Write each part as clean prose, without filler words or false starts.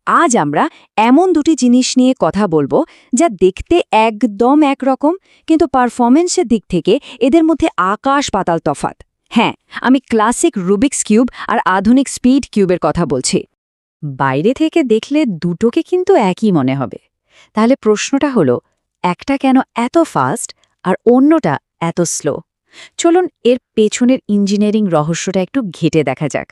আজ আমরা এমন দুটি জিনিস নিয়ে কথা বলবো যা দেখতে একদম একরকম, কিন্তু পারফরমেন্সের দিক থেকে এদের মধ্যে আকাশ পাতাল তফাৎ। হ্যাঁ, আমি ক্লাসিক রুবিক্স কিউব আর আধুনিক স্পিড কিউবের কথা বলছি। বাইরে থেকে দেখলে দুটোকে কিন্তু একই মনে হবে। তাহলে প্রশ্নটা হলো, একটা কেন এত ফাস্ট আর অন্যটা এত স্লো? চলুন এর পেছনের ইঞ্জিনিয়ারিং রহস্যটা একটু ঘেঁটে দেখা যাক।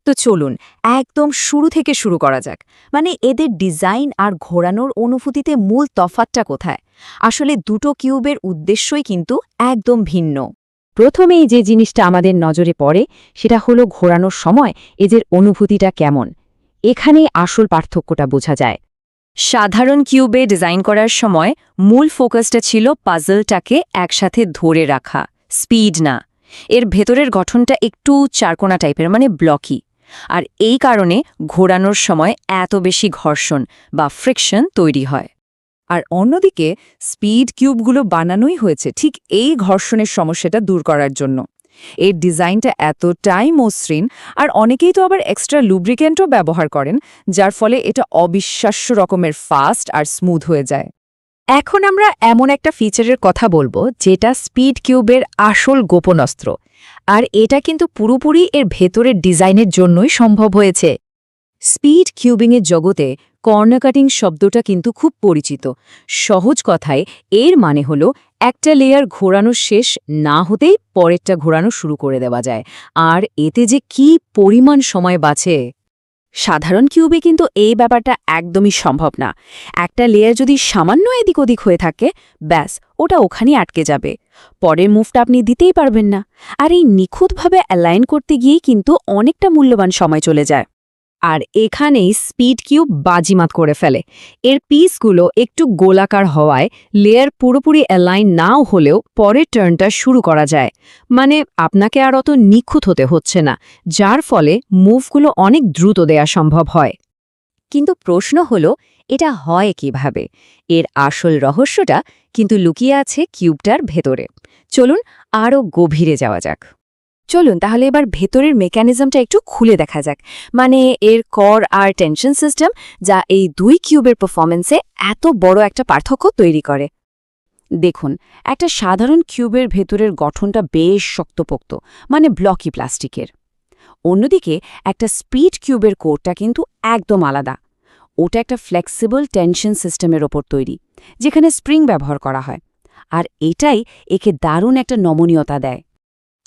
তো চলুন একদম শুরু থেকে শুরু করা যাক। মানে এদের ডিজাইন আর ঘোরানোর অনুভূতিতে মূল তফাৎটা কোথায়? আসলে দুটো কিউবের উদ্দেশ্যই কিন্তু একদম ভিন্ন। প্রথমেই যে জিনিসটা আমাদের নজরে পড়ে সেটা হলো ঘোরানোর সময় এদের অনুভূতিটা কেমন। এখানেই আসল পার্থক্যটা বোঝা যায়। সাধারণ কিউবে ডিজাইন করার সময় মূল ফোকাসটা ছিল পাজলটাকে একসাথে ধরে রাখা, স্পিড না। এর ভেতরের গঠনটা একটু চারকোনা টাইপের, মানে ব্লকি। আর এই কারণে ঘোরানোর সময় এত বেশি ঘর্ষণ বা ফ্রিকশন তৈরি হয়। আর অন্যদিকে স্পিড কিউবগুলো বানানোই হয়েছে ঠিক এই ঘর্ষণের সমস্যাটা দূর করার জন্য। এর ডিজাইনটা এতটাই মসৃণ, আর অনেকেই তো আবার এক্সট্রা লুব্রিকেন্টও ব্যবহার করেন, যার ফলে এটা অবিশ্বাস্য রকমের ফাস্ট আর স্মুথ হয়ে যায়। এখন আমরা এমন একটা ফিচারের কথা বলবো যেটা স্পিড কিউবের আসল গোপন অস্ত্র, আর এটা কিন্তু পুরোপুরি এর ভেতরের ডিজাইনের জন্যই সম্ভব হয়েছে। স্পিড কিউবিংয়ের জগতে কর্নার কাটিং শব্দটা কিন্তু খুব পরিচিত। সহজ কথায় এর মানে হলো একটা লেয়ার ঘোরানো শেষ না হতেই পরেরটা ঘোরানো শুরু করে দেওয়া যায়, আর এতে যে কি পরিমাণ সময় বাঁচে। সাধারণ কিউবে কিন্তু এই ব্যাপারটা একদমই সম্ভব না। একটা লেয়ার যদি সামান্য এদিক ওদিক হয়ে থাকে, ব্যাস ওটা ওখানেই আটকে যাবে। পরের মুভটা আপনি দিতেই পারবেন না। আর এই নিখুঁতভাবে অ্যালাইন করতে গিয়েই কিন্তু অনেকটা মূল্যবান সময় চলে যায়। আর এখানেই স্পিড কিউব বাজিমাত করে ফেলে। এর পিসগুলো একটু গোলাকার হওয়ায় লেয়ার পুরোপুরি অ্যালাইন নাও হলেও পরের টার্নটা শুরু করা যায়। মানে আপনাকে আর অত নিখুঁত হতে হচ্ছে না, যার ফলে মুভগুলো অনেক দ্রুত দেয়া সম্ভব হয়। কিন্তু প্রশ্ন হলো, এটা হয় কিভাবে? এর আসল রহস্যটা কিন্তু লুকিয়ে আছে কিউবটার ভেতরে। চলুন আরও গভীরে যাওয়া যাক। চলুন তাহলে এবার ভেতরের মেকানিজমটা একটু খুলে দেখা যাক। মানে এর কর আর টেনশন সিস্টেম, যা এই দুই কিউবের পারফরমেন্সে এত বড় একটা পার্থক্য তৈরি করে। দেখুন, একটা সাধারণ কিউবের ভেতরের গঠনটা বেশ শক্তপোক্ত, মানে ব্লকি প্লাস্টিকের। অন্যদিকে একটা স্পিড কিউবের কোরটা কিন্তু একদম আলাদা। ওটা একটা ফ্লেক্সিবল টেনশন সিস্টেমের ওপর তৈরি, যেখানে স্প্রিং ব্যবহার করা হয়। আর এটাই একে দারুণ একটা নমনীয়তা দেয়।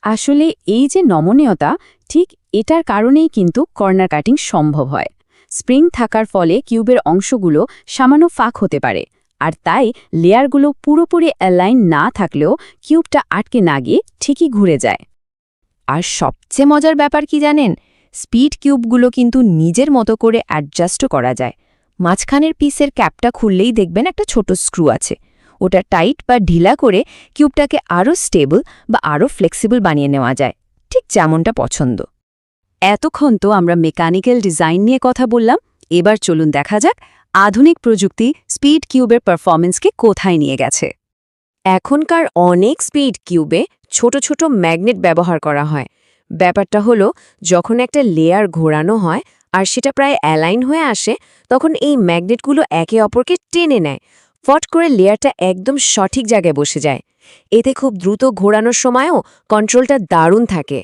আসলে এই যে নমনীয়তা, ঠিক এটার কারণেই কিন্তু কর্নার কাটিং সম্ভব হয়। স্প্রিং থাকার ফলে কিউবের অংশগুলো সামান্য ফাঁক হতে পারে, আর তাই লেয়ারগুলো পুরোপুরি অ্যালাইন না থাকলেও কিউবটা আটকে না গিয়ে ঠিকই ঘুরে যায়। আর সবচেয়ে মজার ব্যাপার কি জানেন? স্পিড কিউবগুলো কিন্তু নিজের মতো করে অ্যাডজাস্টও করা যায়। মাঝখানের পিসের ক্যাপটা খুললেই দেখবেন একটা ছোট স্ক্রু আছে। ওটা টাইট বা ঢিলা করে কিউবটাকে আরও স্টেবল বা আরও ফ্লেক্সিবল বানিয়ে নেওয়া যায়, ঠিক যেমনটা পছন্দ। এতক্ষণ তো আমরা মেকানিক্যাল ডিজাইন নিয়ে কথা বললাম। এবার চলুন দেখা যাক আধুনিক প্রযুক্তি স্পিড কিউবের পারফরমেন্সকে কোথায় নিয়ে গেছে। এখনকার অনেক স্পিড কিউবে ছোট ছোট ম্যাগনেট ব্যবহার করা হয়। ব্যাপারটা হলো, যখন একটা লেয়ার ঘোরানো হয় আর সেটা প্রায় অ্যালাইন হয়ে আসে, তখন এই ম্যাগনেটগুলো একে অপরকে টেনে নেয়। ফট করে লেয়ারটা একদম সঠিক জায়গায় বসে যায়। এতে খুব দ্রুত ঘোরানোর সময়ও কন্ট্রোলটা দারুণ থাকে।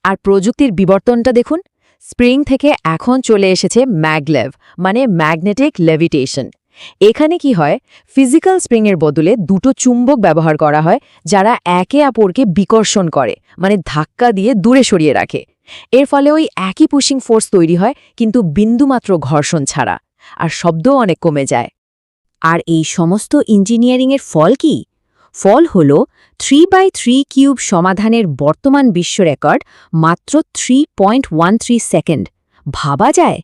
আর প্রযুক্তির বিবর্তনটা দেখুন, স্প্রিং থেকে এখন চলে এসেছে ম্যাগলেভ, মানে ম্যাগনেটিক লেভিটেশন। এখানে কি হয়, ফিজিক্যাল স্প্রিংয়ের বদলে দুটো চুম্বক ব্যবহার করা হয়, যারা একে অপরকে বিকর্ষণ করে, মানে ধাক্কা দিয়ে দূরে সরিয়ে রাখে। এর ফলে ওই একই পুশিং ফোর্স তৈরি হয়, কিন্তু বিন্দুমাত্র ঘর্ষণ ছাড়া, আর শব্দও অনেক কমে যায়। আর এই সমস্ত ইঞ্জিনিয়ারিংয়ের ফল কি? ফল হল 3x3 কিউব সমাধানের বর্তমান বিশ্ব রেকর্ড মাত্র 3.13 সেকেন্ড। ভাবা যায়?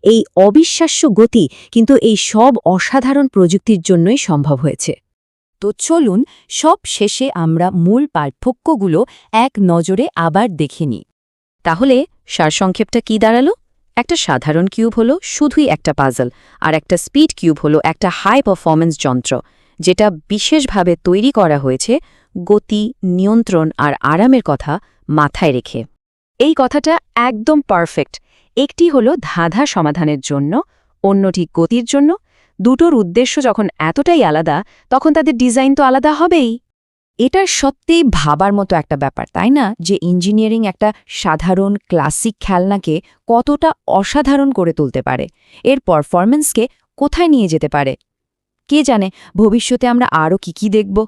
এই অবিশ্বাস্য গতি কিন্তু এই সব অসাধারণ প্রযুক্তির জন্যই সম্ভব হয়েছে। তো চলুন সব শেষে আমরা মূল পার্থক্যগুলো এক নজরে আবার দেখে নিই। তাহলে সারসংক্ষেপটা কি দাঁড়ালো? একটা সাধারণ কিউব হলো শুধুই একটা পাজল, আর একটা স্পিড কিউব হলো একটা হাই পারফরম্যান্স যন্ত্র, যেটা বিশেষভাবে তৈরি করা হয়েছে গতি, নিয়ন্ত্রণ আর আরামের কথা মাথায় রেখে। এই কথাটা একদম পারফেক্ট। একটি হলো ধাঁধা সমাধানের জন্য, অন্য ঠিক গতির জন্য। দুটোর উদ্দেশ্য যখন এতটাই আলাদা, তখন তাদের ডিজাইন তো আলাদা হবেই। এটা সত্যিই ভাবার মতো একটা ব্যাপার, তাই না? যে ইঞ্জিনিয়ারিং একটা সাধারণ ক্লাসিক খেলনাকে কতটা অসাধারণ করে তুলতে পারে, এর পারফরম্যান্সকে কোথায় নিয়ে যেতে পারে। কে জানে ভবিষ্যতে আমরা আরও কি দেখব।